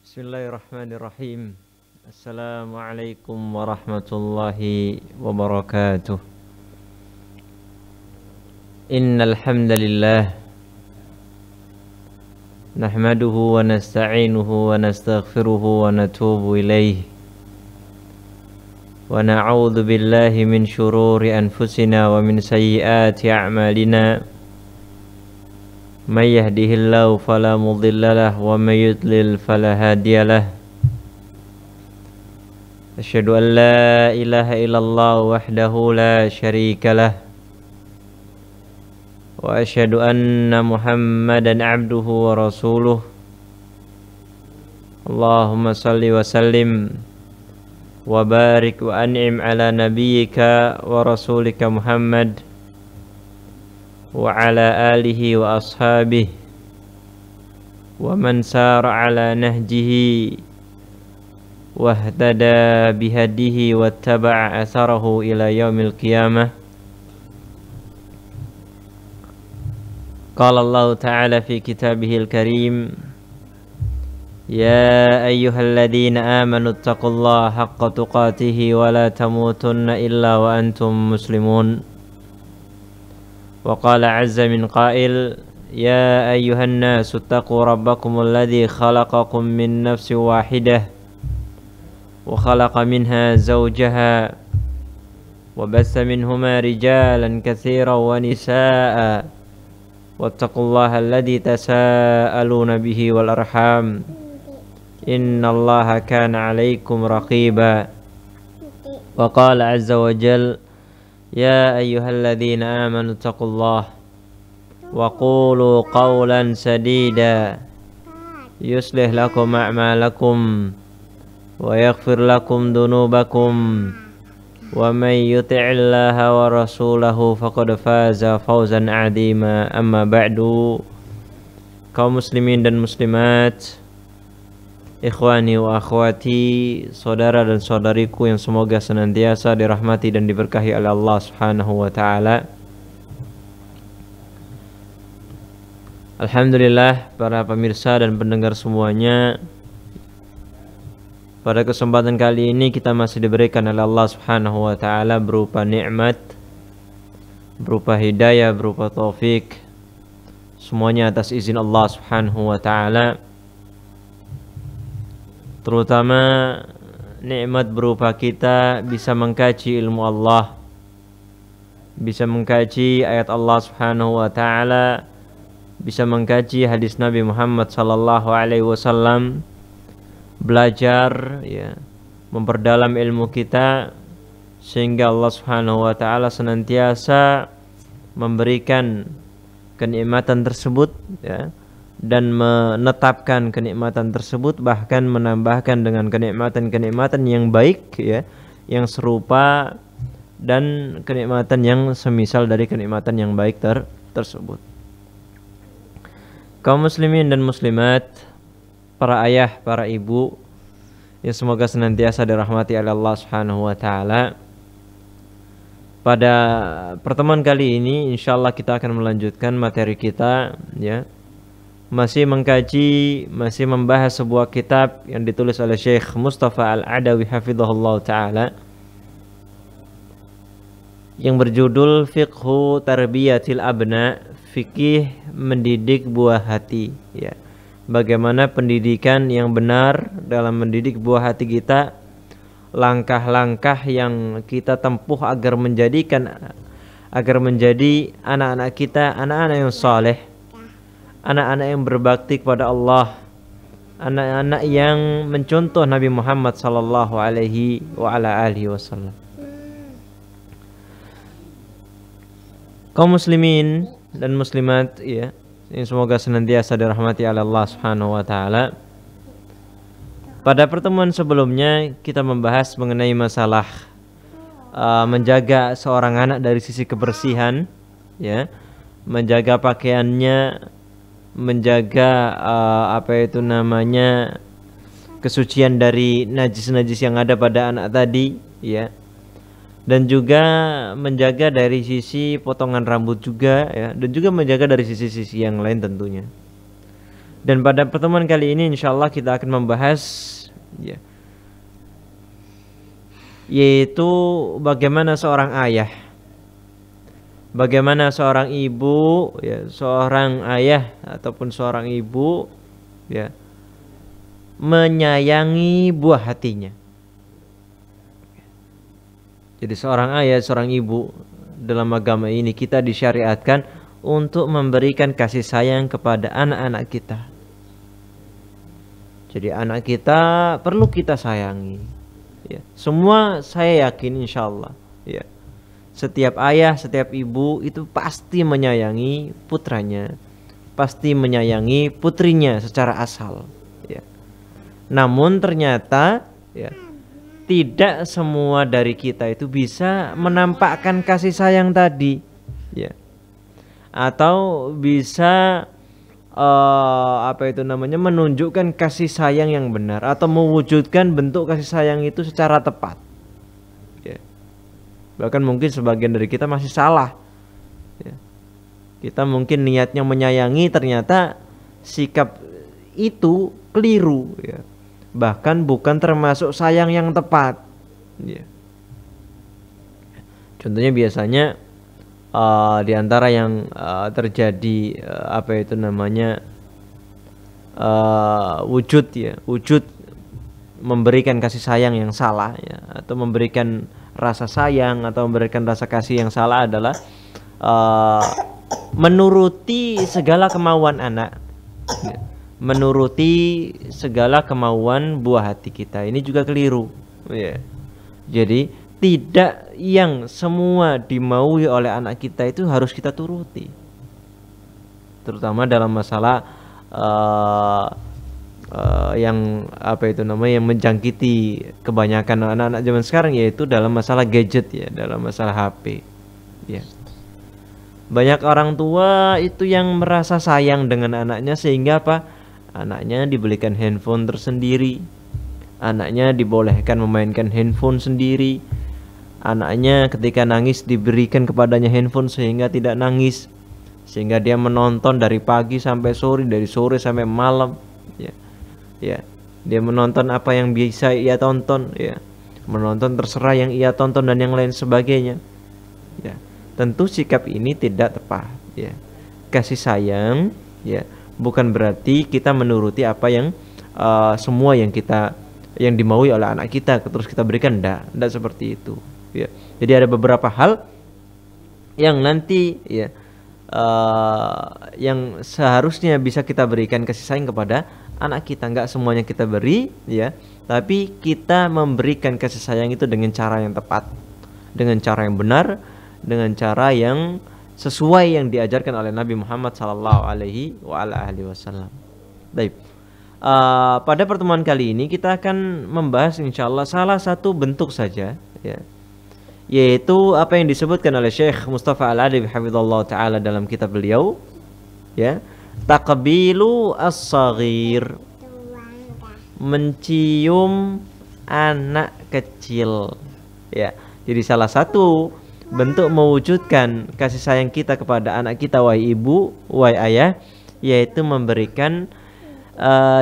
Bismillahirrahmanirrahim. Assalamualaikum warahmatullahi wabarakatuh. Innal hamdalillah nahmaduhu wa nasta'inuhu wa nastaghfiruhu wa natubu ilayh. Wa na'udzu billahi min shururi anfusina wa min sayyiati a'malina. May yahdihillahu fala mudilla lahu wa may yudlil fala hadiya lahu. Asyhadu an la ilaha illallah wahdahu la syarika lah. Wa asyhadu anna Muhammadan abduhu wa rasuluh. Allahumma salli wa sallim wa barik wa an'im ala nabiyyika wa rasulika Muhammad wa ala alihi wa ashabihi wa man sara ala nahjihi wa ihtada bihadihi wa taba'a atharahu ila yaumil qiyamah. Qala Allah ta'ala fi kitabihil karim, ya ayyuhalladzina amanu taqullaha haqqa tuqatihi wa la tamutunna illa wa antum muslimun. وقال عز من قائل يا أيها الناس اتقوا ربكم الذي خلقكم من نفس واحدة وخلق منها زوجها وبث منهما رجالا كثيرا ونساء واتقوا الله الذي تساءلون به والأرحام إن الله كان عليكم رقيبا. وقال عز وجل يا أيها الذين آمنوا اتقوا الله وقولوا قولا سديدا يصلح لكم أعمالكم ويغفر لكم ذنوبكم ومن يطع الله ورسوله فقد فاز فوزا عظيما. أما بعد, kaum muslimin dan muslimat, ikhwani wa akhwati, saudara dan saudariku yang semoga senantiasa dirahmati dan diberkahi oleh Allah Subhanahu wa taala. Alhamdulillah, para pemirsa dan pendengar semuanya, pada kesempatan kali ini kita masih diberikan oleh Allah Subhanahu wa taala berupa nikmat, berupa hidayah, berupa taufik, semuanya atas izin Allah Subhanahu wa taala. Terutama nikmat berupa kita bisa mengkaji ilmu Allah, bisa mengkaji ayat Allah Subhanahu wa taala, bisa mengkaji hadis Nabi Muhammad sallallahu alaihi wasallam, belajar ya, memperdalam ilmu kita sehingga Allah Subhanahu wa taala senantiasa memberikan kenikmatan tersebut ya, dan menetapkan kenikmatan tersebut, bahkan menambahkan dengan kenikmatan-kenikmatan yang baik ya, yang serupa dan kenikmatan yang semisal dari kenikmatan yang baik tersebut. Kaum muslimin dan muslimat, para ayah, para ibu yang semoga senantiasa dirahmati oleh Allah Subhanahu wa taala. Pada pertemuan kali ini insyaallah kita akan melanjutkan materi kita ya, masih mengkaji, masih membahas sebuah kitab yang ditulis oleh Syekh Mustafa Al-Adawi hafizahullah ta'ala, yang berjudul Fiqhu Tarbiyatil Abna, fikih mendidik buah hati ya. Bagaimana pendidikan yang benar dalam mendidik buah hati kita, langkah-langkah yang kita tempuh agar menjadi anak-anak kita anak-anak yang saleh, anak-anak yang berbakti kepada Allah, anak-anak yang mencontoh Nabi Muhammad sallallahu alaihi wa ala alihi wasallam. Kaum muslimin dan muslimat ya, yang semoga senantiasa dirahmati oleh Allah Subhanahu wa taala. Pada pertemuan sebelumnya kita membahas mengenai masalah menjaga seorang anak dari sisi kebersihan ya, menjaga pakaiannya, menjaga kesucian dari najis-najis yang ada pada anak tadi ya, dan juga menjaga dari sisi potongan rambut juga ya, dan juga menjaga dari sisi-sisi yang lain tentunya. Dan pada pertemuan kali ini insyaallah kita akan membahas ya, yaitu bagaimana seorang ayah, bagaimana seorang ibu, ya, seorang ayah ataupun seorang ibu, ya, menyayangi buah hatinya. Jadi seorang ayah, seorang ibu dalam agama ini kita disyariatkan untuk memberikan kasih sayang kepada anak-anak kita. Jadi anak kita perlu kita sayangi. Ya, semua saya yakin insyaallah. Ya, setiap ayah, setiap ibu itu pasti menyayangi putranya, pasti menyayangi putrinya secara asal. Ya. Namun ternyata, ya, tidak semua dari kita itu bisa menampakkan kasih sayang tadi, ya, atau bisa menunjukkan kasih sayang yang benar atau mewujudkan bentuk kasih sayang itu secara tepat, ya. Bahkan mungkin sebagian dari kita masih salah, ya. Kita mungkin niatnya menyayangi, ternyata sikap itu keliru, ya. Bahkan bukan termasuk sayang yang tepat, ya. Contohnya biasanya di antara yang terjadi wujud memberikan kasih sayang yang salah, ya, atau memberikan rasa sayang atau memberikan rasa kasih yang salah adalah menuruti segala kemauan anak, ya. Menuruti segala kemauan buah hati kita. Ini juga keliru, ya. Jadi tidak yang semua dimaui oleh anak kita itu harus kita turuti, terutama dalam masalah yang menjangkiti kebanyakan anak-anak zaman sekarang, yaitu dalam masalah gadget, ya, dalam masalah HP, ya. Banyak orang tua itu yang merasa sayang dengan anaknya sehingga anaknya dibelikan handphone tersendiri, anaknya dibolehkan memainkan handphone sendiri, anaknya ketika nangis diberikan kepadanya handphone sehingga tidak nangis, sehingga dia menonton dari pagi sampai sore, dari sore sampai malam, ya. Ya, dia menonton apa yang bisa ia tonton, ya. Menonton terserah yang ia tonton dan yang lain sebagainya, ya. Tentu sikap ini tidak tepat, ya. Kasih sayang, ya, bukan berarti kita menuruti apa yang semua yang dimaui oleh anak kita terus kita berikan, enggak seperti itu, ya. Jadi ada beberapa hal yang nanti, ya, yang seharusnya bisa kita berikan kasih sayang kepada anak kita, enggak semuanya kita beri, ya, tapi kita memberikan kasih sayang itu dengan cara yang tepat, dengan cara yang benar, dengan cara yang sesuai yang diajarkan oleh Nabi Muhammad sallallahu alaihi wasallam. Baik. Pada pertemuan kali ini kita akan membahas insyaallah salah satu bentuk saja, ya, yaitu apa yang disebutkan oleh Syekh Mustafa Al-Adawi hafizallahu taala dalam kitab beliau, ya, taqbilu as-saghir, mencium anak kecil, ya. Jadi salah satu bentuk mewujudkan kasih sayang kita kepada anak kita, wahai ibu, wahai ayah, yaitu memberikan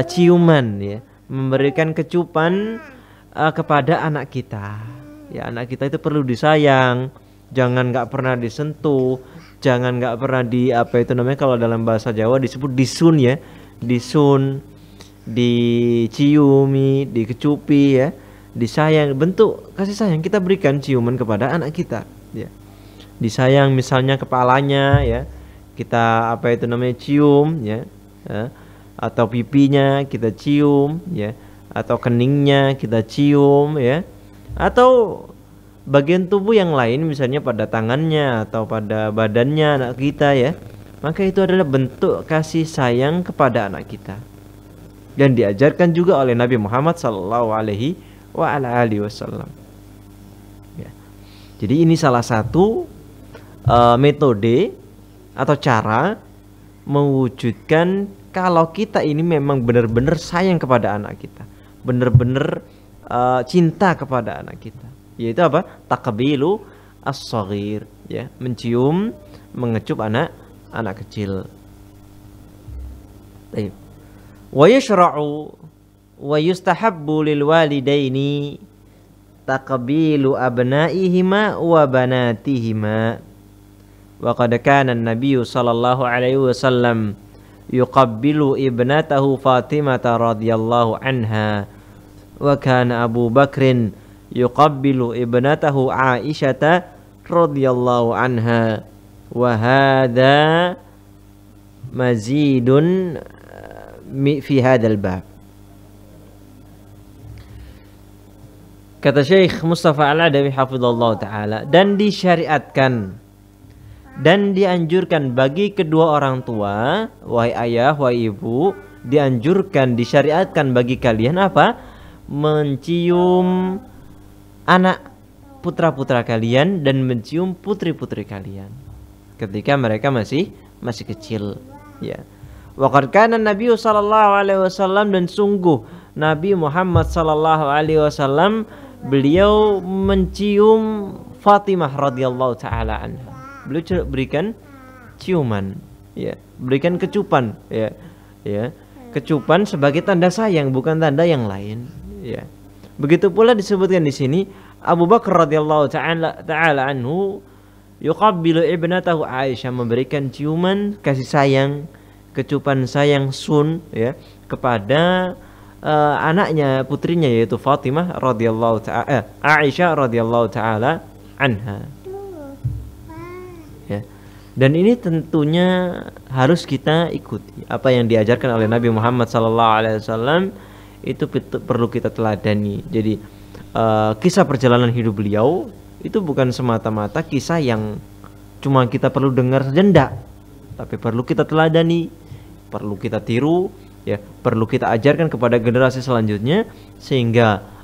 ciuman, ya, memberikan kecupan kepada anak kita. Ya, anak kita itu perlu disayang, jangan nggak pernah disentuh, jangan nggak pernah kalau dalam bahasa Jawa disebut disun, ya, disun, diciumi, dikecupi, ya, disayang. Bentuk kasih sayang kita berikan ciuman kepada anak kita, ya. Disayang misalnya kepalanya, ya, kita cium, ya, atau pipinya kita cium, ya, atau keningnya kita cium, ya, atau bagian tubuh yang lain misalnya pada tangannya atau pada badannya anak kita, ya, maka itu adalah bentuk kasih sayang kepada anak kita dan diajarkan juga oleh Nabi Muhammad sallallahu alaihi wasallam, ya. Jadi ini salah satu metode atau cara mewujudkan kalau kita ini memang benar-benar sayang kepada anak kita, benar-benar cinta kepada anak kita, yaitu taqbilu as-saghir, ya, mencium, mengecup anak kecil. Wa yushra'u wa yustahabbu lil walidaini taqbilu abnaihima wa banatihima. Wa qad kana an-nabiy sallallahu alaihi wasallam yuqabbilu ibnatahu Fatimah radhiyallahu anha wa kana Abu Bakrin yuqabbilu ibnatahu Aisyah radhiyallahu anha wa hadha mazidun fi hadzal bab. Kata Syekh Mustafa Al-Adawi hafizallahu taala, dan disyariatkan dan dianjurkan bagi kedua orang tua, wahai ayah, wahai ibu, dianjurkan, disyariatkan bagi kalian apa? Mencium anak putra-putra kalian dan mencium putri-putri kalian ketika mereka masih kecil, ya. Wa qad kana Nabi sallallahu alaihi wasallam, dan sungguh Nabi Muhammad sallallahu alaihi wasallam beliau mencium Fatimah radhiyallahu taala anha. Beliau berikan ciuman, ya, berikan kecupan, ya, ya, kecupan sebagai tanda sayang, bukan tanda yang lain, ya. Begitu pula disebutkan di sini Abu Bakar radhiyallahu taala anhu yuqabbilu ibnatahu Aisyah, memberikan ciuman kasih sayang, kecupan sayang sun, ya, kepada anaknya, putrinya, yaitu Fatimah radhiyallahu taala, Aisyah radhiyallahu taala anha. Ya. Dan ini tentunya harus kita ikuti apa yang diajarkan oleh Nabi Muhammad sallallahu alaihi wasallam, itu perlu kita teladani. Jadi kisah perjalanan hidup beliau itu bukan semata-mata kisah yang cuma kita perlu dengar saja, enggak, tapi perlu kita teladani, perlu kita tiru, ya, perlu kita ajarkan kepada generasi selanjutnya, sehingga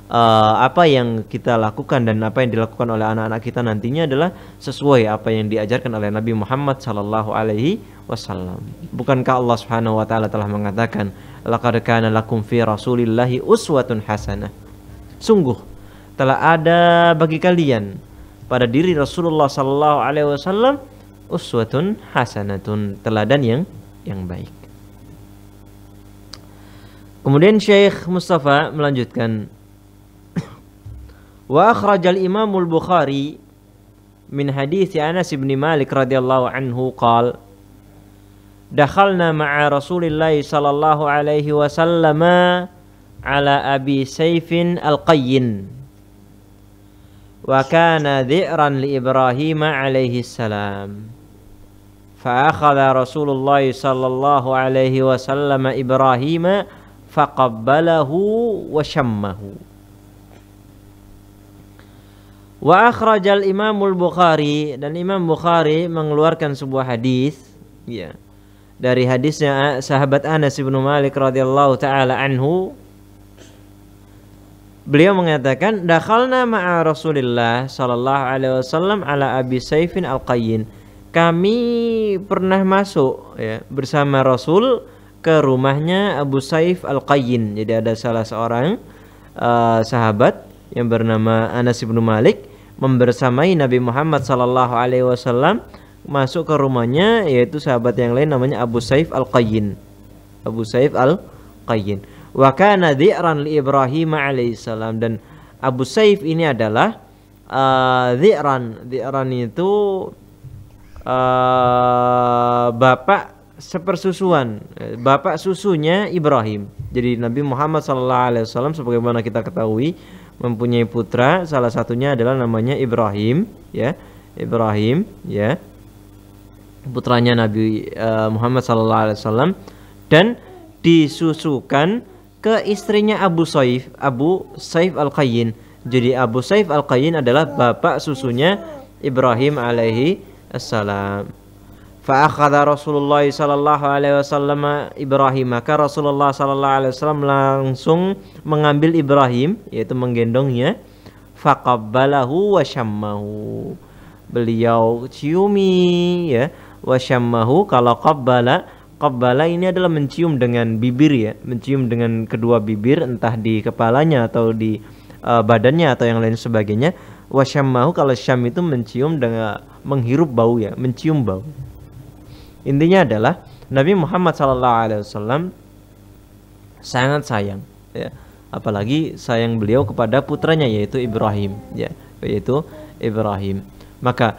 apa yang kita lakukan dan apa yang dilakukan oleh anak-anak kita nantinya adalah sesuai apa yang diajarkan oleh Nabi Muhammad sallallahu alaihi wasallam. Bukankah Allah Subhanahu wa taala telah mengatakan, laqad kana lakum fi rasulillahi uswatun hasanah, sungguh telah ada bagi kalian pada diri Rasulullah sallallahu alaihi wasallam uswatun hasanatun, teladan yang baik. Kemudian Syekh Mustafa melanjutkan, wa akhrajal Imamul Bukhari min hadits Anas bin Malik radhiyallahu anhu qala dakhalna ma'a Rasulillah sallallahu alaihi wasallam ala Abi Saifin al-Qayyin wa kana dhi'ran li Ibrahim alaihi salam fa akhadha Rasulullah sallallahu alaihi wasallam Ibrahim faqabbalahu wa shammahu. Wa akhrajal Imamul Bukhari, dan Imam Bukhari mengeluarkan sebuah hadis, ya, dari hadisnya sahabat Anas bin Malik radhiyallahu taala anhu. Beliau mengatakan, dakhalna ma'a Rasulillah sallallahu alaihi wasallam ala Abi Saifin al-Qayyin. Kami pernah masuk, ya, bersama Rasul ke rumahnya Abu Saif al-Qayyin. Jadi ada salah seorang sahabat yang bernama Anas bin Malik membersamai Nabi Muhammad sallallahu alaihi wasallam masuk ke rumahnya, yaitu sahabat yang lain namanya Abu Saif al-Qayyin. Abu Saif al-Qayyin. Wa kana dhi'ran li Ibrahim alaihissalam, dan Abu Saif ini adalah dhi'ran. Dhi'ran itu bapak sepersusuan, bapak susunya Ibrahim. Jadi Nabi Muhammad sallallahu alaihi wasallam sebagaimana kita ketahui mempunyai putra, salah satunya adalah namanya Ibrahim, ya. Ibrahim, ya, putranya Nabi Muhammad sallallahu alaihi wasallam, dan disusukan ke istrinya Abu Saif al-Qayyin. Jadi Abu Saif al-Qayyin adalah bapak susunya Ibrahim alaihi assalam. Fa akhadha Rasulullah sallallahu alaihi wasallam Ibrahim, maka Rasulullah sallallahu alaihi wasallam langsung mengambil Ibrahim, yaitu menggendongnya. Faqabbalahu wa shammahu, beliau ciumi, ya, wa shammahu. Kalau qabbala ini adalah mencium dengan bibir, ya, mencium dengan kedua bibir, entah di kepalanya atau di badannya atau yang lain sebagainya. Wa shammahu, kalau syam itu mencium dengan menghirup bau, ya, mencium bau. Intinya adalah Nabi Muhammad sallallahu alaihi wasallam sangat sayang, ya. Apalagi sayang beliau kepada putranya yaitu Ibrahim, ya, yaitu Ibrahim. Maka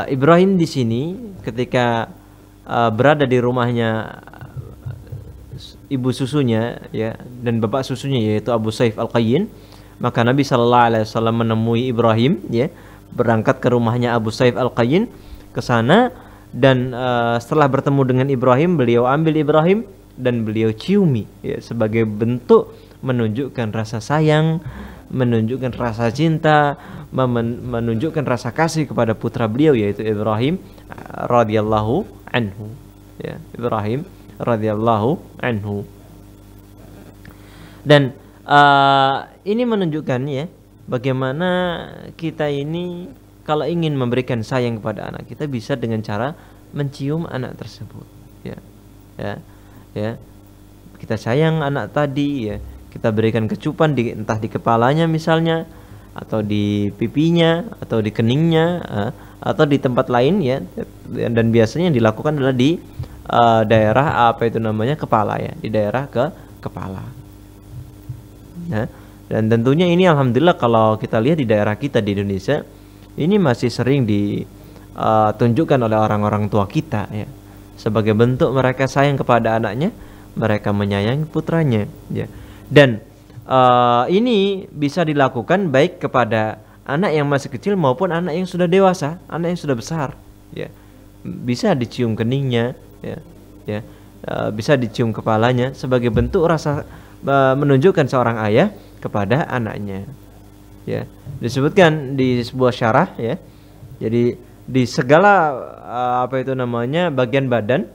Ibrahim di sini ketika berada di rumahnya ibu susunya, ya, dan bapak susunya yaitu Abu Saif Al-Qayyin, maka Nabi Shallallahu Alaihi Wasallam menemui Ibrahim, ya, berangkat ke rumahnya Abu Saif Al-Qayyin ke sana, dan setelah bertemu dengan Ibrahim, beliau ambil Ibrahim dan beliau ciumi, ya, sebagai bentuk menunjukkan rasa sayang, menunjukkan rasa cinta, menunjukkan rasa kasih kepada putra beliau yaitu Ibrahim radhiyallahu anhu, ya, Ibrahim radhiyallahu anhu. Dan ini menunjukkan, ya, bagaimana kita ini kalau ingin memberikan sayang kepada anak kita bisa dengan cara mencium anak tersebut, ya, ya. Kita sayang anak tadi, ya, kita berikan kecupan entah di kepalanya misalnya, atau di pipinya, atau di keningnya, atau di tempat lain, ya. Dan biasanya yang dilakukan adalah di daerah kepala, ya, di daerah kepala. Ya. Dan tentunya ini alhamdulillah kalau kita lihat di daerah kita di Indonesia ini masih sering ditunjukkan oleh orang-orang tua kita, ya, sebagai bentuk mereka sayang kepada anaknya, mereka menyayangi putranya, ya. Dan ini bisa dilakukan baik kepada anak yang masih kecil maupun anak yang sudah dewasa, anak yang sudah besar, ya. Bisa dicium keningnya, ya, bisa dicium kepalanya sebagai bentuk rasa menunjukkan seorang ayah kepada anaknya, ya. Disebutkan di sebuah syarah, ya. Jadi di segala bagian badan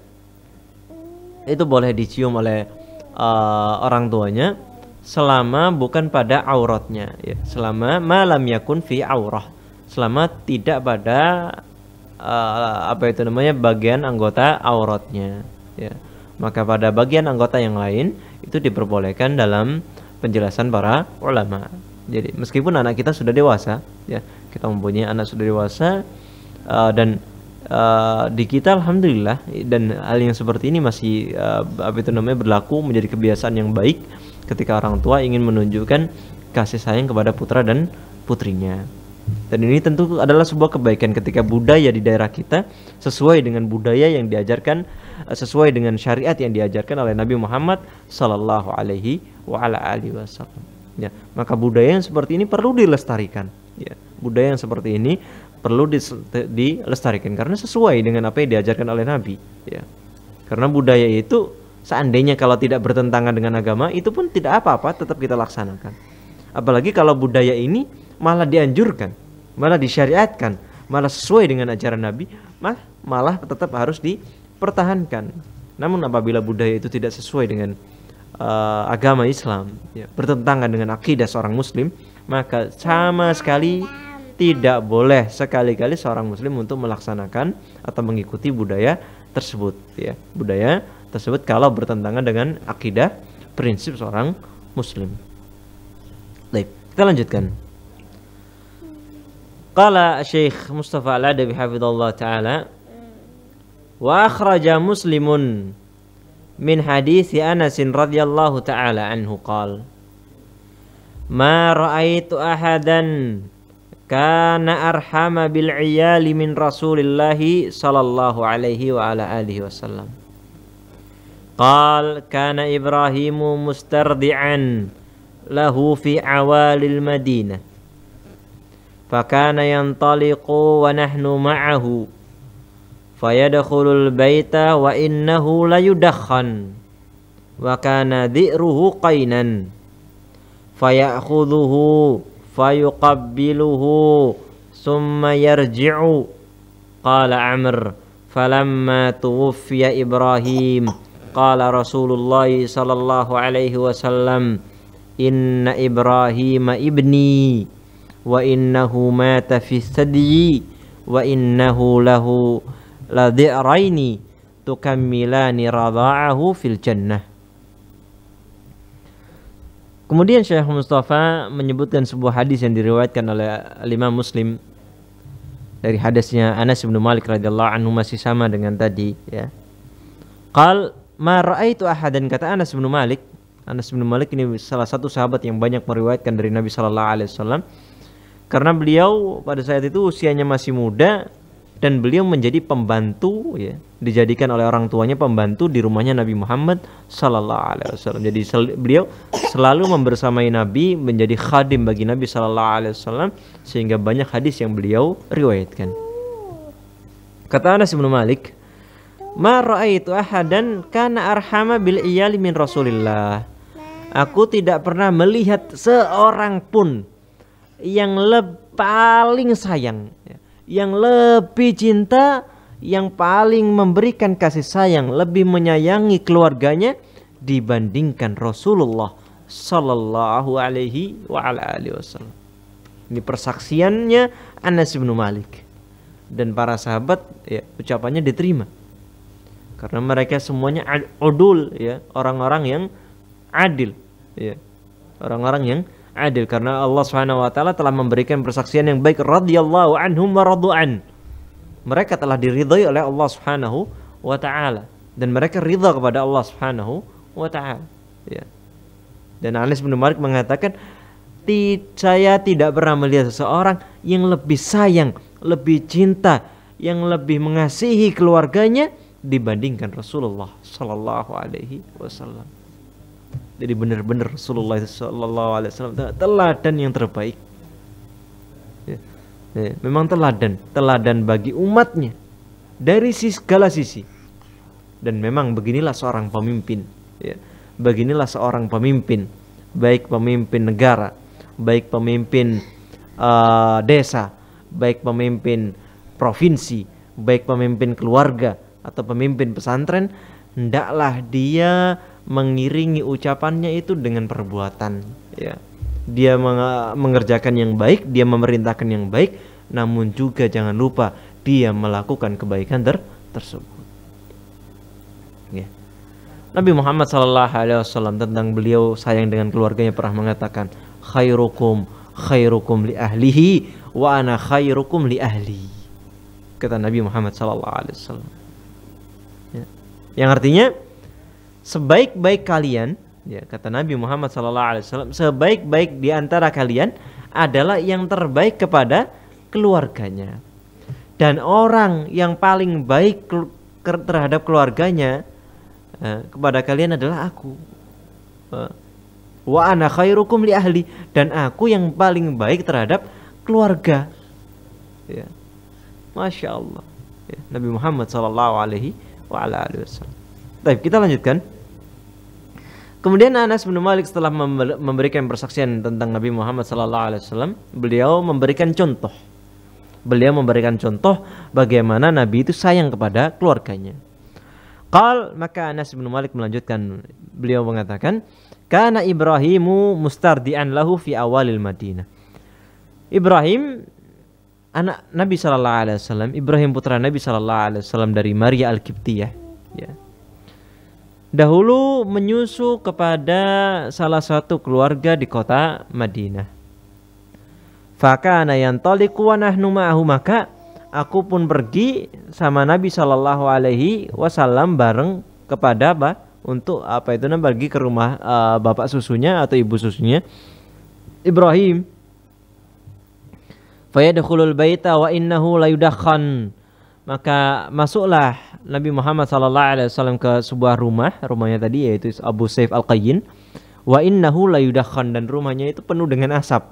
itu boleh dicium oleh orang tuanya selama bukan pada auratnya, ya. Selama malam yakun fi aurah, selama tidak pada bagian anggota auratnya, ya. Maka pada bagian anggota yang lain itu diperbolehkan dalam penjelasan para ulama. Jadi meskipun anak kita sudah dewasa, ya, kita mempunyai anak sudah dewasa, dan di kita alhamdulillah, dan hal yang seperti ini masih berlaku menjadi kebiasaan yang baik ketika orang tua ingin menunjukkan kasih sayang kepada putra dan putrinya. Dan ini tentu adalah sebuah kebaikan ketika budaya di daerah kita sesuai dengan budaya yang diajarkan, sesuai dengan syariat yang diajarkan oleh Nabi Muhammad sallallahu alaihi wasallam. Ya, maka budaya yang seperti ini perlu dilestarikan. Ya, budaya yang seperti ini perlu dilestarikan karena sesuai dengan apa yang diajarkan oleh Nabi. Ya, karena budaya itu seandainya kalau tidak bertentangan dengan agama itu pun tidak apa-apa, tetap kita laksanakan. Apalagi kalau budaya ini malah dianjurkan, malah disyariatkan, malah sesuai dengan ajaran Nabi, malah tetap harus dipertahankan. Namun apabila budaya itu tidak sesuai dengan agama Islam, ya, bertentangan dengan akidah seorang muslim, maka sama sekali tidak boleh sekali-kali seorang muslim untuk melaksanakan atau mengikuti budaya tersebut, ya. Budaya tersebut kalau bertentangan dengan akidah prinsip seorang muslim. Baik, kita lanjutkan. Qala Syekh Mustafa Al-Adawi hafizallahu taala, wa akhraja Muslimun min hadits Anas radhiyallahu taala anhu qala, ma ra'aitu ahadan kana arhama bil iyali min Rasulillahi sallallahu alaihi wa ala alihi wasallam. Qal kana Ibrahimu mustardi'an lahu fi awalil Madinah, fakana yantaliqu wa nahnu ma'ahu fayadkhulul baita wa innahu layudakhan wa kana dhi'ruhu qainan fayakhudhuhu fayuqabbiluhu summa yarji'u. Qala Amr, falamma tuwfiya Ibrahim qala Rasulullah sallallahu alaihi wasallam, inna Ibrahim ibni wa innahu mata fi sadyi wa innahu lahu ladhi'raini tukammilani radha'ahu fil jannah. Kemudian Syekh Mustafa menyebutkan sebuah hadis yang diriwayatkan oleh Imam Muslim dari hadisnya Anas bin Malik radhiyallahu anhu, masih sama dengan tadi, ya. Qal, ma ra'aitu ahadan, kata Anas bin Malik. Anas bin Malik ini salah satu sahabat yang banyak meriwayatkan dari Nabi sallallahu alaihi wasallam. Karena beliau pada saat itu usianya masih muda dan beliau menjadi pembantu, ya, dijadikan oleh orang tuanya pembantu di rumahnya Nabi Muhammad sallallahu alaihi wasallam. Jadi beliau selalu membersamai Nabi, menjadi khadim bagi Nabi sallallahu alaihi wasallam, sehingga banyak hadis yang beliau riwayatkan. Kata Anas bin Malik, ma ra'aitu ahadan kana arhama bil iyali min Rasulillah. Aku tidak pernah melihat seorang pun yang paling sayang, yang lebih cinta, yang paling memberikan kasih sayang, lebih menyayangi keluarganya dibandingkan Rasulullah sallallahu alaihi wa ala alihi wasallam. Ini persaksiannya Anas bin Malik. Dan para sahabat, ya, ucapannya diterima. Karena mereka semuanya udul, ya, orang-orang yang adil, ya. Orang-orang yang adil, karena Allah Subhanahu wa taala telah memberikan persaksian yang baik, radhiyallahu anhum wa radu'an. Mereka telah diridhai oleh Allah Subhanahu wa taala dan mereka ridha kepada Allah Subhanahu wa taala, ya. Dan Anas bin Malik mengatakan, saya tidak pernah melihat seseorang yang lebih sayang, lebih cinta, yang lebih mengasihi keluarganya dibandingkan Rasulullah sallallahu alaihi wasallam. Jadi benar-benar Rasulullah sallallahu alaihi wasallam teladan yang terbaik. Ya. Ya, memang teladan bagi umatnya dari segala sisi. Dan memang beginilah seorang pemimpin, ya. Beginilah seorang pemimpin, baik pemimpin negara, baik pemimpin desa, baik pemimpin provinsi, baik pemimpin keluarga atau pemimpin pesantren, hendaklah dia mengiringi ucapannya itu dengan perbuatan, ya. Dia mengerjakan yang baik, dia memerintahkan yang baik, namun juga jangan lupa dia melakukan kebaikan tersebut, ya. Nabi Muhammad sallallahu alaihi wasallam tentang beliau sayang dengan keluarganya pernah mengatakan, khairukum li ahlihi wa ana khairukum li ahli. Kata Nabi Muhammad sallallahu alaihi wasallam. Yang artinya sebaik-baik kalian, ya, kata Nabi Muhammad SAW, sebaik-baik di antara kalian adalah yang terbaik kepada keluarganya. Dan orang yang paling baik terhadap keluarganya kepada kalian adalah aku. Wa ana khairukum li ahli, dan aku yang paling baik terhadap keluarga, ya. Masya Allah, ya. Nabi Muhammad SAW. Baik, kita lanjutkan. Kemudian Anas bin Malik setelah memberikan persaksian tentang Nabi Muhammad SAW, beliau memberikan contoh. Beliau memberikan contoh bagaimana Nabi itu sayang kepada keluarganya. Maka Anas bin Malik melanjutkan, beliau mengatakan, kana Ibrahimu mustardian lahu fi awalil Madinah. Ibrahim, anak Nabi sallallahu alaihi wasallam, Ibrahim putra Nabi sallallahu alaihi wasallam dari Maria Al-Qibtiyah, ya. Dahulu menyusu kepada salah satu keluarga di kota Madinah. Fakana yantaliqu wa nahnu ma'ahu, maka aku pun pergi sama Nabi sallallahu alaihi wasallam bareng kepada pergi ke rumah bapak susunya atau ibu susunya Ibrahim. Fayadkhulul baita wa innahu la yudakhan. Maka masuklah Nabi Muhammad SAW ke sebuah rumahnya tadi, yaitu Abu Saif Al-Qayyin. Wa innahu la yudakhan, dan rumahnya itu penuh dengan asap.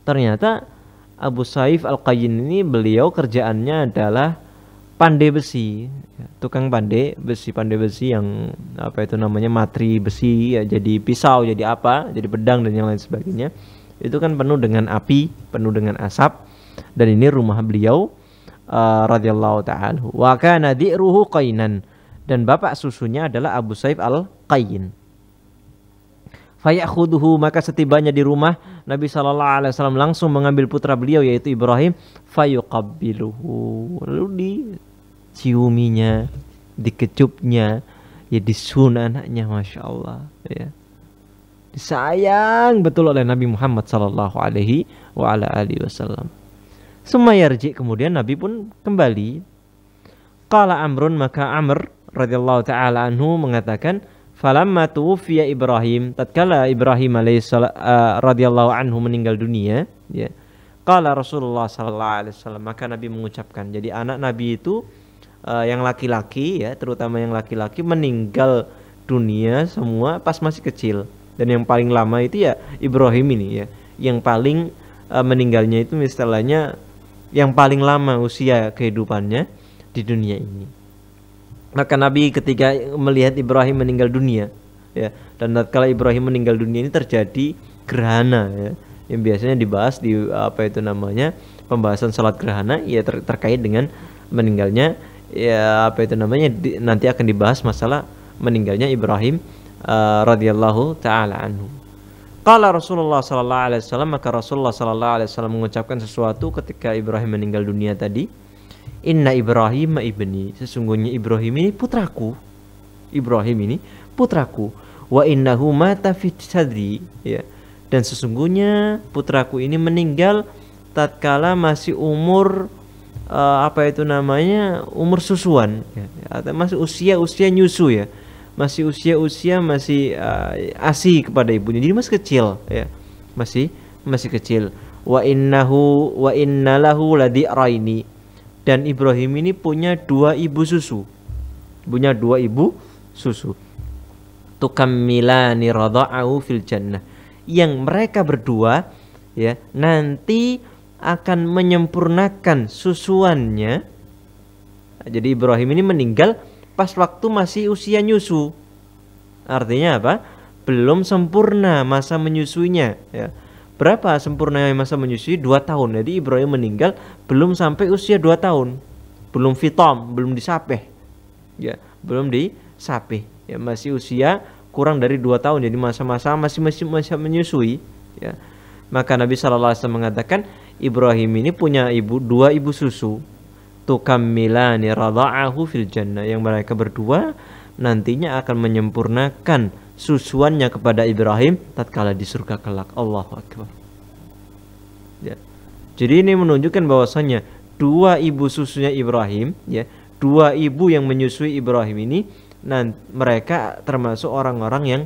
Ternyata Abu Saif Al-Qayyin ini beliau kerjaannya adalah pandai besi, tukang pandai besi yang matri besi, ya, jadi pisau, jadi jadi pedang dan yang lain sebagainya. Itu kan penuh dengan api, penuh dengan asap. Dan ini rumah beliau radhiyallahu ta'ala. Wa kana di'ruhu Qainan, dan bapak susunya adalah Abu Saif Al-Qayyin. Fayakhuduhu, maka setibanya di rumah, Nabi sallallahu alaihi wasallam langsung mengambil putra beliau yaitu Ibrahim, fayuqabbiluhu, lalu diciuminya, dikecupnya, ya, disun anaknya, masya Allah, ya. Disayang betul oleh Nabi Muhammad sallallahu alaihi wasallam. Summa yarji, kemudian Nabi pun kembali. Qala Amrun, maka Amr radhiyallahu taala anhu mengatakan, falamma tuwfiya Ibrahim, tatkala Ibrahim radhiyallahu anhu meninggal dunia, ya. Qala Rasulullah sallallahu alaihi wasallam, maka Nabi mengucapkan, jadi anak Nabi itu yang laki-laki ya, terutama yang laki-laki meninggal dunia semua pas masih kecil. Dan yang paling lama itu ya Ibrahim ini ya, yang paling meninggalnya itu istilahnya yang paling lama usia kehidupannya di dunia ini. Maka Nabi ketika melihat Ibrahim meninggal dunia ya, dan tatkala Ibrahim meninggal dunia ini terjadi gerhana ya, yang biasanya dibahas di pembahasan salat gerhana ya, terkait dengan meninggalnya ya nanti akan dibahas masalah meninggalnya Ibrahim radhiyallahu taala anhu. Qala Rasulullah sallallahu alaihi wasallam, maka Rasulullah sallallahu alaihi wasallam mengucapkan sesuatu ketika Ibrahim meninggal dunia tadi. Inna Ibrahim ibni, sesungguhnya Ibrahim ini putraku. Ibrahim ini putraku. Wa innahu mata fi sadri, ya. Dan sesungguhnya putraku ini meninggal tatkala masih umur umur susuan ya, atau masih usia nyusu ya. Masih usia masih ASI kepada ibunya. Jadi masih kecil ya. Masih kecil. Wa inna lahu ladi'raini. Dan Ibrahim ini punya dua ibu susu. Tukammilani radha'ahu fil jannah. Yang mereka berdua ya nanti akan menyempurnakan susuannya. Jadi Ibrahim ini meninggal pas waktu masih usia nyusu. Artinya apa? Belum sempurna masa menyusuinya ya. Berapa sempurna masa menyusui? 2 tahun. Jadi Ibrahim meninggal belum sampai usia 2 tahun. Belum fitam, belum disapeh. Ya, belum disapeh. Ya, masih usia kurang dari 2 tahun. Jadi masa-masa masih menyusui ya. Maka Nabi sallallahu alaihi wasallam mengatakan Ibrahim ini punya dua ibu susu. Tukammilani radha'ahu fil jannah, yang mereka berdua nantinya akan menyempurnakan susuannya kepada Ibrahim tatkala di surga kelak. Allahu akbar. Ya. Jadi ini menunjukkan bahwasanya dua ibu susunya Ibrahim ya, dua ibu yang menyusui Ibrahim ini mereka termasuk orang-orang yang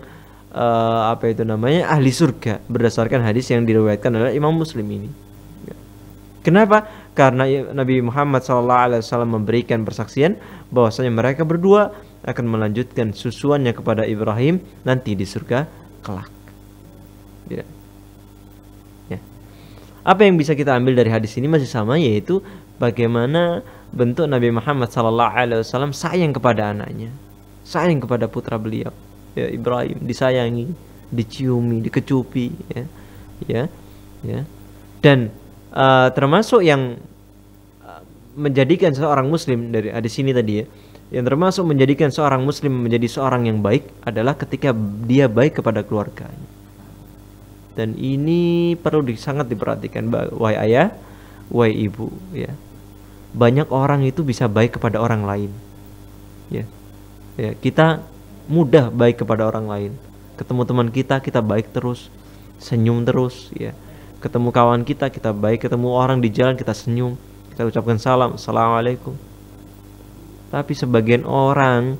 ahli surga berdasarkan hadis yang diriwayatkan oleh Imam Muslim ini. Ya. Kenapa? Karena Nabi Muhammad SAW memberikan persaksian bahwasanya mereka berdua akan melanjutkan susuannya kepada Ibrahim nanti di surga kelak. Ya. Ya. Apa yang bisa kita ambil dari hadis ini masih sama, yaitu bagaimana bentuk Nabi Muhammad SAW sayang kepada anaknya, sayang kepada putra beliau. Ya, Ibrahim disayangi, diciumi, dikecupi, ya. Dan termasuk yang menjadikan seorang muslim dari hadis ini tadi ya, yang termasuk menjadikan seorang muslim menjadi seorang yang baik adalah ketika dia baik kepada keluarganya. Dan ini perlu sangat diperhatikan, wahai ayah, wahai ibu ya. Banyak orang itu bisa baik kepada orang lain. Ya. Ya, kita mudah baik kepada orang lain. Ketemu teman kita baik terus, senyum terus ya. Ketemu kawan kita baik, ketemu orang di jalan kita senyum, kita ucapkan salam, assalamualaikum. Tapi sebagian orang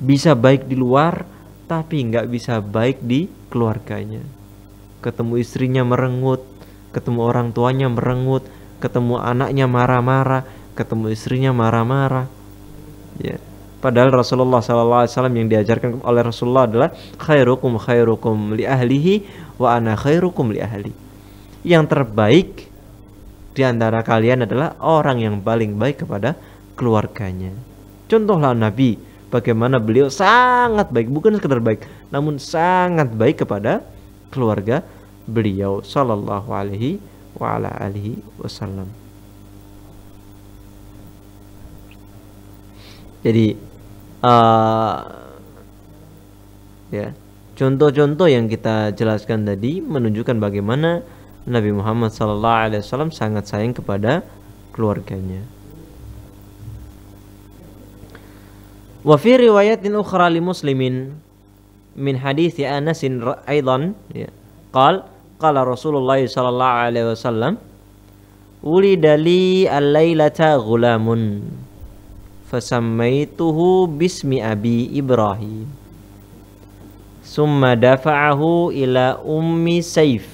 bisa baik di luar tapi nggak bisa baik di keluarganya. Ketemu istrinya merengut, ketemu orang tuanya merengut, ketemu anaknya marah-marah, ketemu istrinya marah-marah. Ya. Padahal Rasulullah SAW yang diajarkan oleh Rasulullah adalah khairukum li ahlihi wa ana khairukum li ahli. Yang terbaik di antara kalian adalah orang yang paling baik kepada keluarganya. Contohlah Nabi, bagaimana beliau sangat baik, bukan sekedar baik, namun sangat baik kepada keluarga beliau sallallahu alaihi wa ala alihi wasallam. Jadi ya, contoh-contoh yang kita jelaskan tadi menunjukkan bagaimana Nabi Muhammad SAW sangat sayang kepada keluarganya. Wa fi riwayatin ukhra li Muslimin min hadits Anas aidan ya, qala Rasulullah sallallahu alaihi wasallam ulida li al-lailata ghulamun fasammaituhu bismi abi Ibrahim. Summa dafa'ahu ila ummi Saif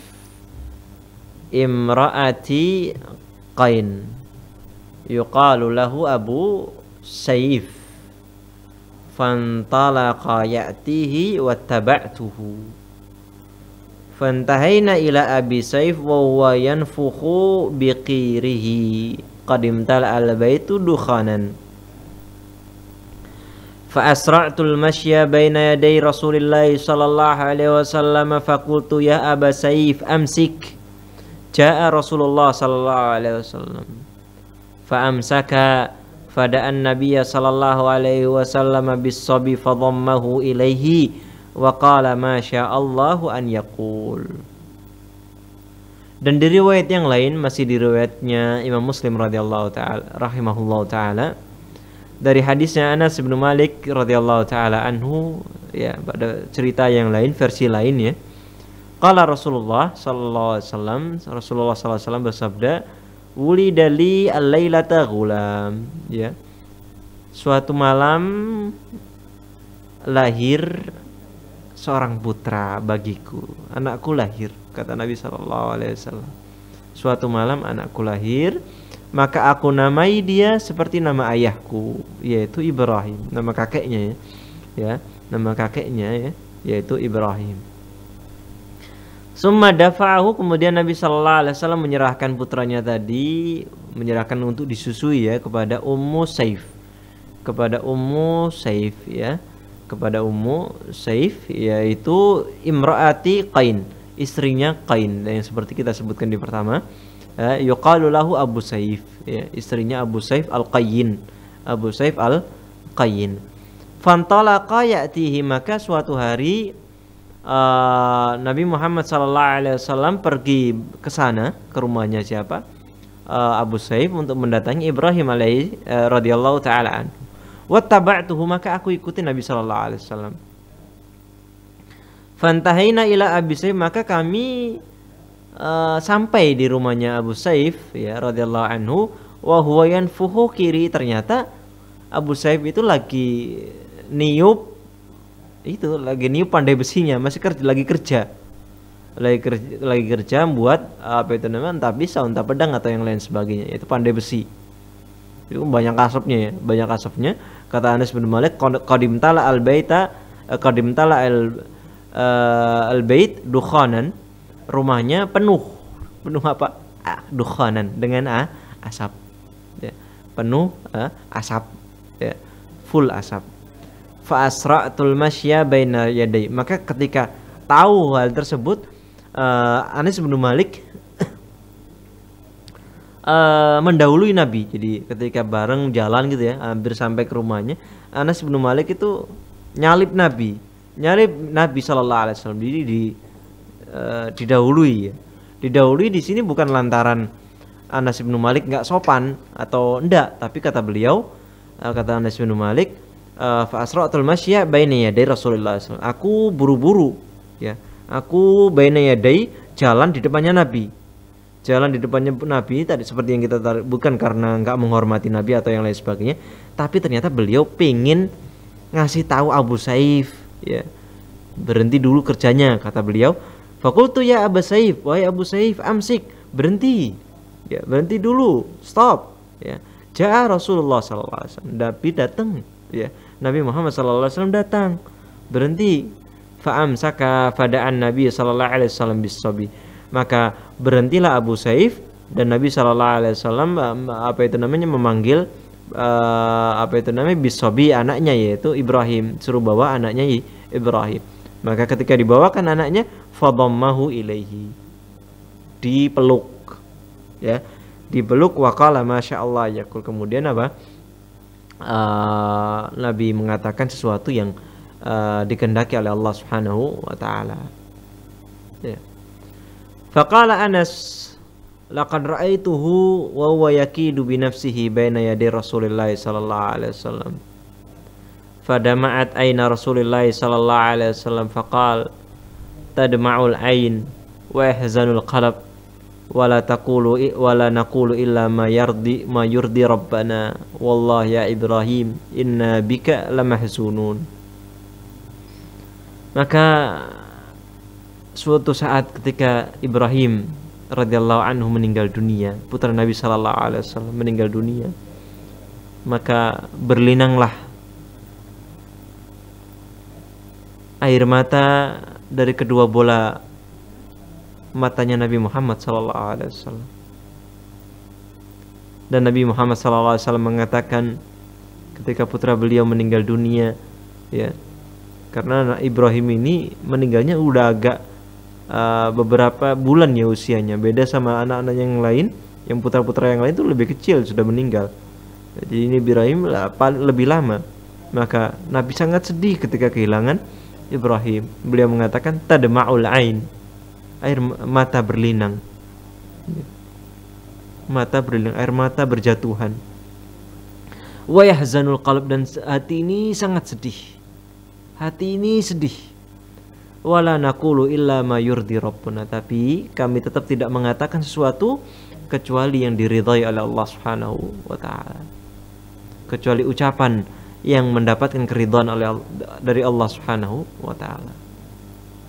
imra'ati Qain yuqalu lahu Abu Saif. Fantalaqa ya'tihi wattaba'tuhu. Fantahaina ila Abi Saif wa huwa yanfukhu biqirihi qadimtal al-baitu dukhanan. Fa asra'tul mashya baina yaday Rasulillah sallallahu alaihi wasallam faqultu ya Aba Saif amsik. Jaa Rasulullah sallallahu alaihi wasallam fa amsaka fada'an nabiyya sallallahu alaihi wasallam bis-sabi fadammahu ilaihi wa qala ma sya'allahu an yaqul. Dan di riwayat yang lain, masih di riwayatnya Imam Muslim radhiyallahu taala rahimahullahu taala, dari hadisnya Anas bin Malik radhiyallahu taala anhu, ya, pada cerita yang lain, versi lain ya. Qala Rasulullah sallallahu alaihi wasallam, Rasulullah sallallahu alaihi wasallam bersabda, "Wulida li al-lailata ghulam." Ya. Suatu malam lahir seorang putra bagiku, anakku lahir, kata Nabi sallallahu alaihi wasallam. Suatu malam anakku lahir, maka aku namai dia seperti nama ayahku, yaitu Ibrahim, nama kakeknya ya, nama kakeknya ya, yaitu Ibrahim. Summa dafa'ahu, kemudian Nabi sallallahu alaihi wasallam menyerahkan putranya tadi, menyerahkan untuk disusui ya kepada Ummu Saif, kepada Ummu Saif ya, kepada Ummu Saif, yaitu imraati Qain, istrinya Qain, yang seperti kita sebutkan di pertama, yuqalu lahu Abu Saif ya, istrinya Abu Saif al-Qayyin, Abu Saif al-Qayyin. Fantalaqa ya'tihi, maka suatu hari Nabi Muhammad sallallahu alaihi wasallam pergi ke sana, ke rumahnya siapa? Abu Saif, untuk mendatangi Ibrahim alaihi radhiyallahu taala anhu. Wattaba'tuhu, maka aku ikuti Nabi sallallahu alaihi wasallam. Fantahaina ila Abi Saif, maka kami sampai di rumahnya Abu Saif ya radhiyallahu anhu, wa huwa yanfuhu kiri, ternyata Abu Saif itu lagi niup pandai besinya, masih lagi kerja buat apa itu namanya, entah pisau, entah pedang atau yang lain sebagainya, itu pandai besi. Itu banyak asapnya ya, banyak asapnya. Kata Anas bin Malik, qadimtala al-baita, qadimtala al-bait dukhanan, rumahnya penuh apa? Dukhanan, dengan asap. Ya, penuh asap, ya, full asap. Fa asra'tul masya baina yaday, maka ketika tahu hal tersebut, Anas bin Malik mendahului Nabi. Jadi ketika bareng jalan gitu ya, hampir sampai ke rumahnya, Anas bin Malik itu nyalip Nabi sallallahu alaihi wasallam. Jadi didahului ya. Didahului di sini bukan lantaran Anas bin Malik nggak sopan atau enggak, tapi kata beliau, kata Anas bin Malik, fa asra'tul masya baina yaday Rasulullah sallallahu alaihi wasallam. Aku buru-buru ya. Aku baina yaday, jalan di depannya Nabi. Jalan di depannya Nabi tadi seperti yang kita tahu, bukan karena nggak menghormati Nabi atau yang lain sebagainya, tapi ternyata beliau pengen ngasih tahu Abu Saif ya, berhenti dulu kerjanya, kata beliau. Fakultu ya Abu Saif, wahai Abu Saif, amsik, berhenti ya, berhenti dulu, stop ya. Jaa Rasulullah sallallahu alaihi wasallam, Nabi datang ya, Nabi Muhammad sallallahu alaihi wasallam datang, berhenti. Fa'amsaka fada'an Nabi sallallahu alaihi wasallam bis-sabi, maka berhentilah Abu Saif, dan Nabi sallallahu alaihi wasallam memanggil bisobi, anaknya, yaitu Ibrahim, suruh bawa anaknya Ibrahim. Maka ketika dibawakan anaknya, fadammahu ilaihi, dipeluk ya, dipeluk. Wa qala masyaallah yaqul, kemudian apa, Nabi mengatakan sesuatu yang dikehendaki oleh Allah Subhanahu wa taala ya. Faqala Anas, laqad ra'aituhu wa huwa yakidu bi nafsihi baina yaday Rasulillah sallallahu alaihi wasallam. Fadama'at aina Rasulillah sallallahu alaihi wasallam faqal tadma'ul ain wa yahzanul qalb wala naqulu illa ma yurdi rabbana wallahi ya Ibrahim inna bika lamahzunun. Maka suatu saat ketika Ibrahim radhiyallahu anhu meninggal dunia, putra Nabi sallallahu alaihi wasallam meninggal dunia, maka berlinanglah air mata dari kedua bola matanya Nabi Muhammad sallallahu alaihi wasallam. Dan Nabi Muhammad sallallahu alaihi wasallam mengatakan ketika putra beliau meninggal dunia, ya, karena Ibrahim ini meninggalnya udah agak beberapa bulan ya usianya, beda sama anak-anak yang lain, yang putra-putra yang lain itu lebih kecil sudah meninggal. Jadi ini Ibrahim lebih lama. Maka Nabi sangat sedih ketika kehilangan Ibrahim. Beliau mengatakan tadma'ul ain, air mata berlinang, mata berlinang, air mata berjatuhan. Wa yahzanul qalb, dan hati ini sangat sedih, hati ini sedih. Wala naqulu illa ma yurdi rabbuna, tapi kami tetap tidak mengatakan sesuatu kecuali yang diridhai oleh Allah Subhanahu wa taala, kecuali ucapan yang mendapatkan keridhaan dari Allah Subhanahu wa taala.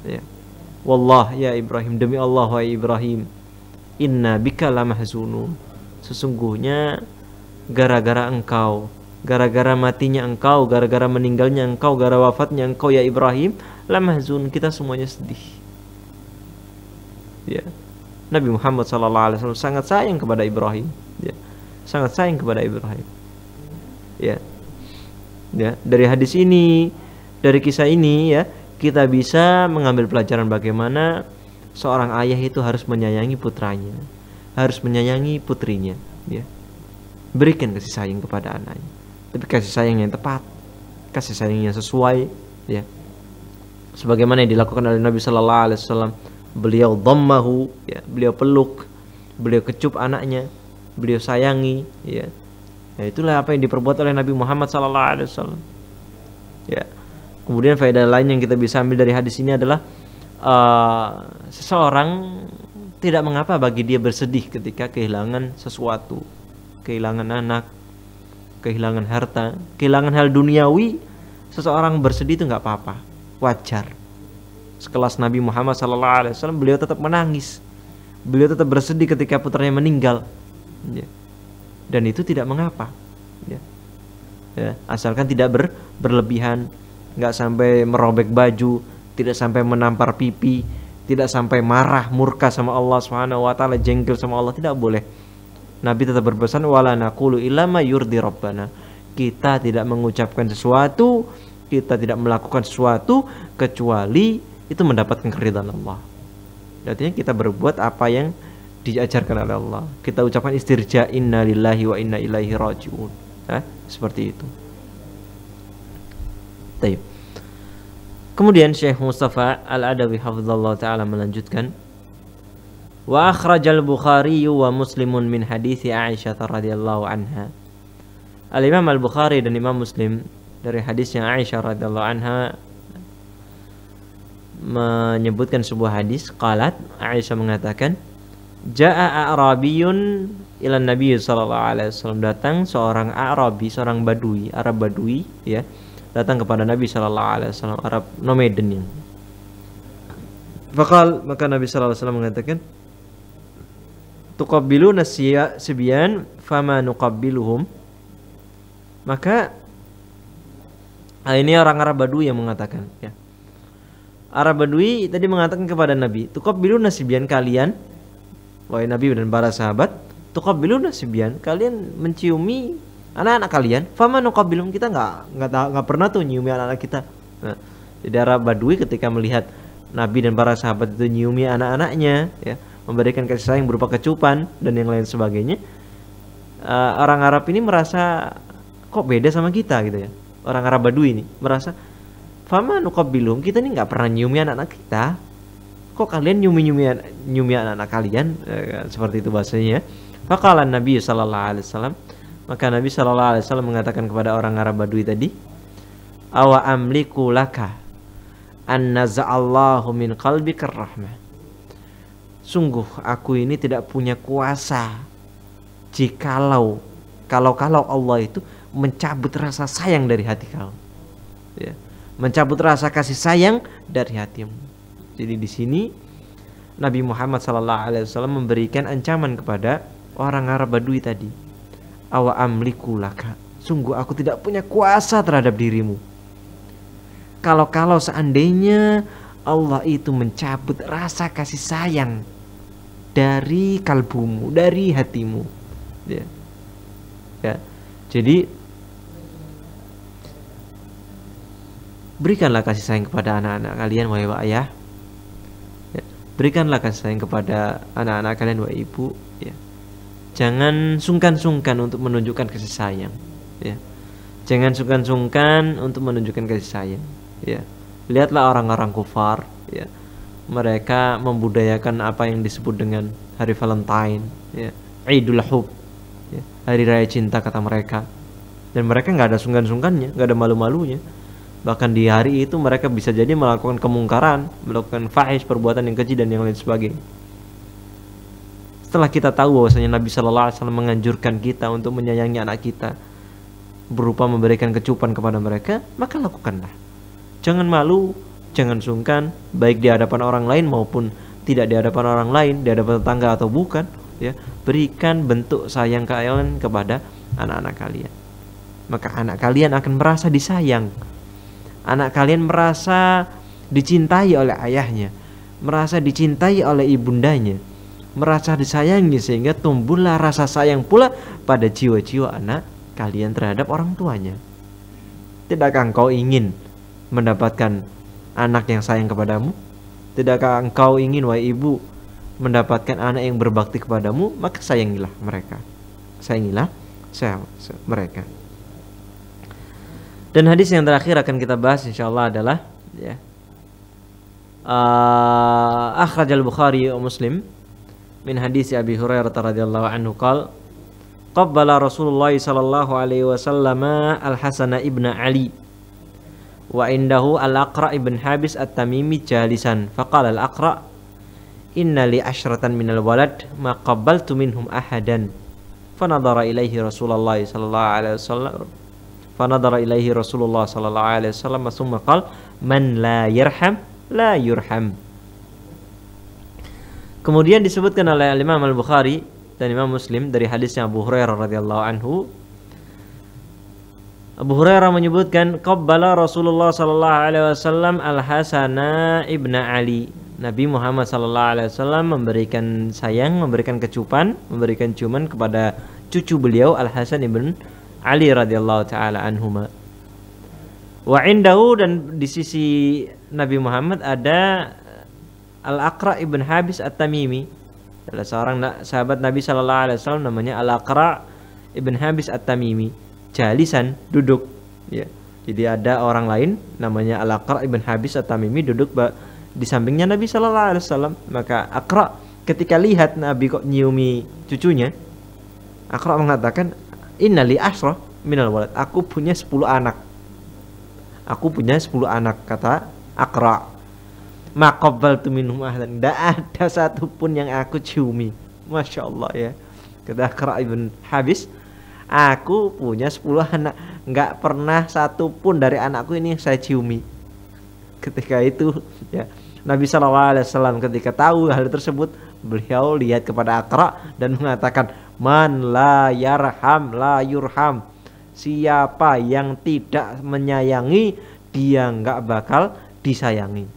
Ya. Wallah ya Ibrahim, demi Allah wahai Ibrahim, inna bika lamahzunun, sesungguhnya gara-gara engkau, gara-gara matinya engkau, gara-gara meninggalnya engkau, gara wafatnya engkau ya Ibrahim, lamahzun, kita semuanya sedih. Ya. Nabi Muhammad SAW sangat sayang kepada Ibrahim, ya. Sangat sayang kepada Ibrahim. Ya. Ya, dari hadis ini, dari kisah ini, ya, kita bisa mengambil pelajaran bagaimana seorang ayah itu harus menyayangi putranya, harus menyayangi putrinya, ya. Berikan kasih sayang kepada anaknya, tapi kasih sayang yang tepat, kasih sayang yang sesuai, ya. Sebagaimana yang dilakukan oleh Nabi sallallahu alaihi wasallam, beliau dhammahu, ya, beliau peluk, beliau kecup anaknya, beliau sayangi, ya. Ya, itulah apa yang diperbuat oleh Nabi Muhammad sallallahu alaihi wasallam. Ya. Kemudian faedah lain yang kita bisa ambil dari hadis ini adalah seseorang tidak mengapa bagi dia bersedih ketika kehilangan sesuatu, kehilangan anak, kehilangan harta, kehilangan hal duniawi. Seseorang bersedih itu nggak apa-apa, wajar. Sekelas Nabi Muhammad SAW, beliau tetap menangis, beliau tetap bersedih ketika putranya meninggal, ya. Dan itu tidak mengapa, ya. Ya, asalkan tidak berlebihan, nggak sampai merobek baju, tidak sampai menampar pipi, tidak sampai marah murka sama Allah Subhanahu wa taala, jengkel sama Allah, tidak boleh. Nabi tetap berpesan wala naqulu illa ma yurdi rabbana. Kita tidak mengucapkan sesuatu, kita tidak melakukan sesuatu kecuali itu mendapatkan keridhaan Allah. Artinya kita berbuat apa yang diajarkan oleh Allah. Kita ucapkan istirja, inna lillahi wa inna ilaihi raji'un. Seperti itu. Baik. Kemudian Syekh Mustafa Al-Adawi hafizallahu taala melanjutkan, wa akhrajal Bukhari wa Muslimun min hadithi Aisyah radhiyallahu anha. Al-Imam Al-Bukhari dan Imam Muslim dari hadisnya Aisyah radhiyallahu anha menyebutkan sebuah hadis. Qalat, Aisyah mengatakan, jaa a'rabiyun ila Nabi sallallahu alaihi wasallam, datang seorang Arabi, seorang Badui, Arab Badui, ya, datang kepada Nabi sallallahu alaihi wasallam, Arab nomaden. Faqal, maka Nabi sallallahu alaihi wasallam mengatakan, tuqabbiluna sibyan fama nuqabbiluhum. Maka ini orang Arab Badui yang mengatakan, ya. Arab Badui tadi mengatakan kepada Nabi, tuqabbiluna sibyan, kalian wahai Nabi dan para sahabat, tuqabbiluna sibyan, kalian menciumi anak-anak kalian, fama nuqabbilum, kita enggak pernah tuh nyiumi anak-anak kita. Nah, jadi Arab Badui ketika melihat Nabi dan para sahabat itu nyiumi anak-anaknya, ya, memberikan kasih sayang berupa kecupan dan yang lain sebagainya, orang Arab ini merasa kok beda sama kita gitu ya. Orang Arab Badui ini merasa, fama nuqabbilum, kita ini enggak pernah nyiumi anak-anak kita, kok kalian nyumi anak-anak kalian, seperti itu bahasanya. Faqala Nabi sallallahu alaihi wasallam, maka Nabi sallallahu alaihi wasallam mengatakan kepada orang Arab Badui tadi, awa amliku laka an naza'allahu min qalbika rahmah. sungguh aku ini tidak punya kuasa jikalau kalau Allah itu mencabut rasa sayang dari hati kau, ya, mencabut rasa kasih sayang dari hatimu. Jadi di sini Nabi Muhammad SAW memberikan ancaman kepada orang Arab Badui tadi. Awa amliku laka, sungguh aku tidak punya kuasa terhadap dirimu. Kalau seandainya Allah itu mencabut rasa kasih sayang dari kalbumu, dari hatimu, ya. Ya. Jadi berikanlah kasih sayang kepada anak-anak kalian wahai ayah. Ya. Berikanlah kasih sayang kepada anak-anak kalian wahai ibu, ya. Jangan sungkan-sungkan untuk menunjukkan kasih sayang, ya. Jangan sungkan-sungkan untuk menunjukkan kasih sayang, ya. Lihatlah orang-orang kufar, ya. Mereka membudayakan apa yang disebut dengan hari Valentine, ya. Idul Hub, ya. Hari raya cinta kata mereka. Dan mereka nggak ada sungkan-sungkannya, nggak ada malu-malunya. Bahkan di hari itu mereka bisa jadi melakukan kemungkaran, melakukan fahish, perbuatan yang keji dan yang lain sebagainya. Setelah kita tahu bahwasanya Nabi Sallallahu Alaihi Wasallam menganjurkan kita untuk menyayangi anak kita berupa memberikan kecupan kepada mereka, maka lakukanlah. Jangan malu, jangan sungkan, baik di hadapan orang lain maupun tidak di hadapan orang lain, di hadapan tetangga atau bukan, ya. Berikan bentuk sayang kalian kepada anak-anak kalian. Maka anak kalian akan merasa disayang. Anak kalian merasa dicintai oleh ayahnya, merasa dicintai oleh ibundanya, merasa disayangi, sehingga tumbuhlah rasa sayang pula pada jiwa-jiwa anak kalian terhadap orang tuanya. Tidakkah engkau ingin mendapatkan anak yang sayang kepadamu? Tidakkah engkau ingin wahai ibu mendapatkan anak yang berbakti kepadamu? Maka sayangilah mereka. Sayangilah mereka. Dan hadis yang terakhir akan kita bahas insyaallah adalah, ya, akhrajal Bukhari wa Muslim min hadis Abi Hurairah radhiyallahu anhu qala qabbala Rasulullah sallallahu alaihi wasallam Al-Hasan ibn Ali wa indahu Al-Aqra ibn Habis At-Tamimi jalisan faqala Al-Aqra inna li asyratan minal walad ma qabbaltu minhum ahadan fanadhara ilaihi Rasulullah sallallahu alaihi wasallam fanadhara ilaihi Rasulullah sallallahu alaihi wasallam thumma qala man la yarham la yurham. Kemudian disebutkan oleh Imam Al-Bukhari dan Imam Muslim dari hadisnya Abu Hurairah radhiyallahu anhu. Abu Hurairah menyebutkan qabbala Rasulullah sallallahu alaihi wasallam Al-Hasan ibn Ali. Nabi Muhammad sallallahu alaihi wasallam memberikan sayang, memberikan kecupan, memberikan ciuman kepada cucu beliau Al-Hasan ibn Ali radhiyallahu taala anhuma. Wa indahu, dan di sisi Nabi Muhammad ada Al-Aqra ibn Habis At-Tamimi, adalah seorang sahabat Nabi sallallahu alaihi wasallam namanya Al-Aqra ibn Habis At-Tamimi, jalisan, duduk, ya. Jadi ada orang lain namanya Al-Aqra ibn Habis At-Tamimi duduk di sampingnya Nabi sallallahu alaihi wasallam. Maka Aqra ketika lihat Nabi kok nyiumi cucunya, Aqra mengatakan inna li asyrah minal walad, aku punya 10 anak. Aku punya 10 anak, kata Aqra. Ma qabbaltu minhum ahadan, tidak ada satupun yang aku ciumi. Masya Allah, ya. Kata Aqra ibn Habis, aku punya 10 anak, nggak pernah satupun dari anakku ini yang saya ciumi. Ketika itu, ya, Nabi SAW ketika tahu hal tersebut, beliau lihat kepada Aqra dan mengatakan, man la yarham la yurham, siapa yang tidak menyayangi dia nggak bakal disayangi.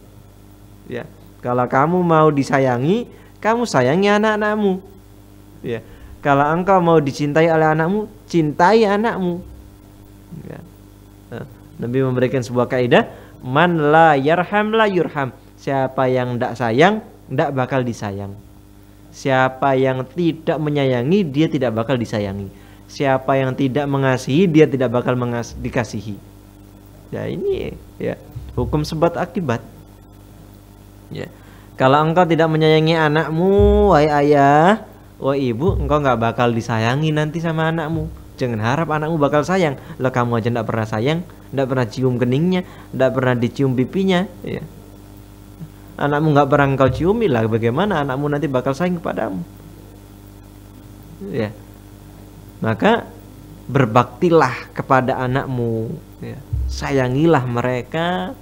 Ya, kalau kamu mau disayangi, kamu sayangi anak-anakmu. Ya, kalau engkau mau dicintai oleh anakmu, cintai anakmu. Ya. Nabi memberikan sebuah kaidah, man la yarham la yurham, siapa yang tidak sayang tidak bakal disayang. Siapa yang tidak menyayangi, dia tidak bakal disayangi. Siapa yang tidak mengasihi, dia tidak bakal dikasihi. Ya, ini, ya, hukum sebab akibat. Ya. Kalau engkau tidak menyayangi anakmu, wahai ayah, wahai ibu, engkau nggak bakal disayangi nanti sama anakmu. Jangan harap anakmu bakal sayang. Lah kamu aja tidak pernah sayang, tidak pernah cium keningnya, tidak pernah dicium pipinya. Ya. Anakmu nggak pernah engkau ciumi lah, bagaimana anakmu nanti bakal sayang kepadamu? Ya, maka berbaktilah kepada anakmu, ya. Sayangilah mereka,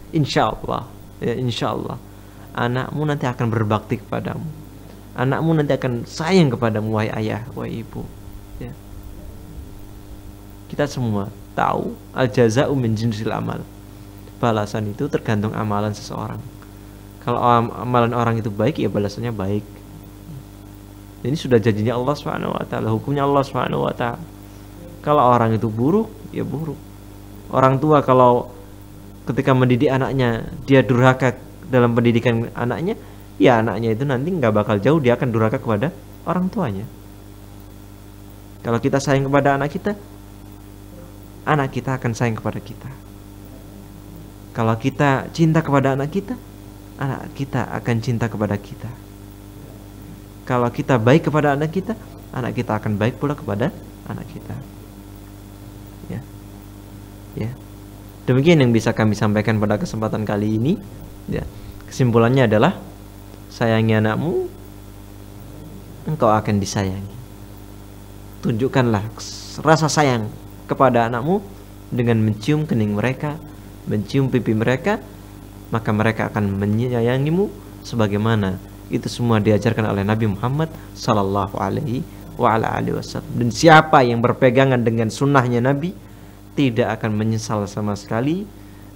insya Allah, ya, insya Allah anakmu nanti akan berbakti kepadamu. Anakmu nanti akan sayang kepadamu, wahai ayah, wahai ibu. Ya. Kita semua tahu al jaza'u min jinsil amal. Balasan itu tergantung amalan seseorang. Kalau amalan orang itu baik, ya balasannya baik. Ini sudah janjinya Allah Subhanahu wa taala, hukumnya Allah Subhanahu wa taala. Kalau orang itu buruk, ya buruk. Orang tua kalau ketika mendidik anaknya dia durhaka dalam pendidikan anaknya, ya anaknya itu nanti nggak bakal jauh, dia akan durhaka kepada orang tuanya. Kalau kita sayang kepada anak kita akan sayang kepada kita. Kalau kita cinta kepada anak kita akan cinta kepada kita. Kalau kita baik kepada anak kita akan baik pula kepada anak kita. Ya. Ya. Demikian yang bisa kami sampaikan pada kesempatan kali ini. Ya. Kesimpulannya adalah sayangi anakmu, engkau akan disayangi. Tunjukkanlah rasa sayang kepada anakmu dengan mencium kening mereka, mencium pipi mereka, maka mereka akan menyayangimu sebagaimana itu semua diajarkan oleh Nabi Muhammad sallallahu alaihi wasallam. Dan siapa yang berpegangan dengan sunnahnya Nabi tidak akan menyesal sama sekali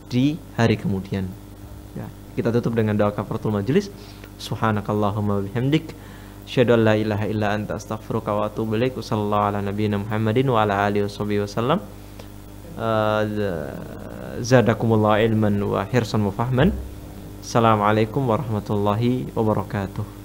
di hari kemudian. Ya, kita tutup dengan doa kafaratul majelis. Subhanakallahumma wabihamdik, asyhadu an la ilaha illa anta astaghfiruka wa atubu ilaik. Wassallallahu ala nabiyyina Muhammadin wa ala alihi wasallam. Zadakumullah ilman wa hirsan wa fahman. Assalamualaikum warahmatullahi wabarakatuh.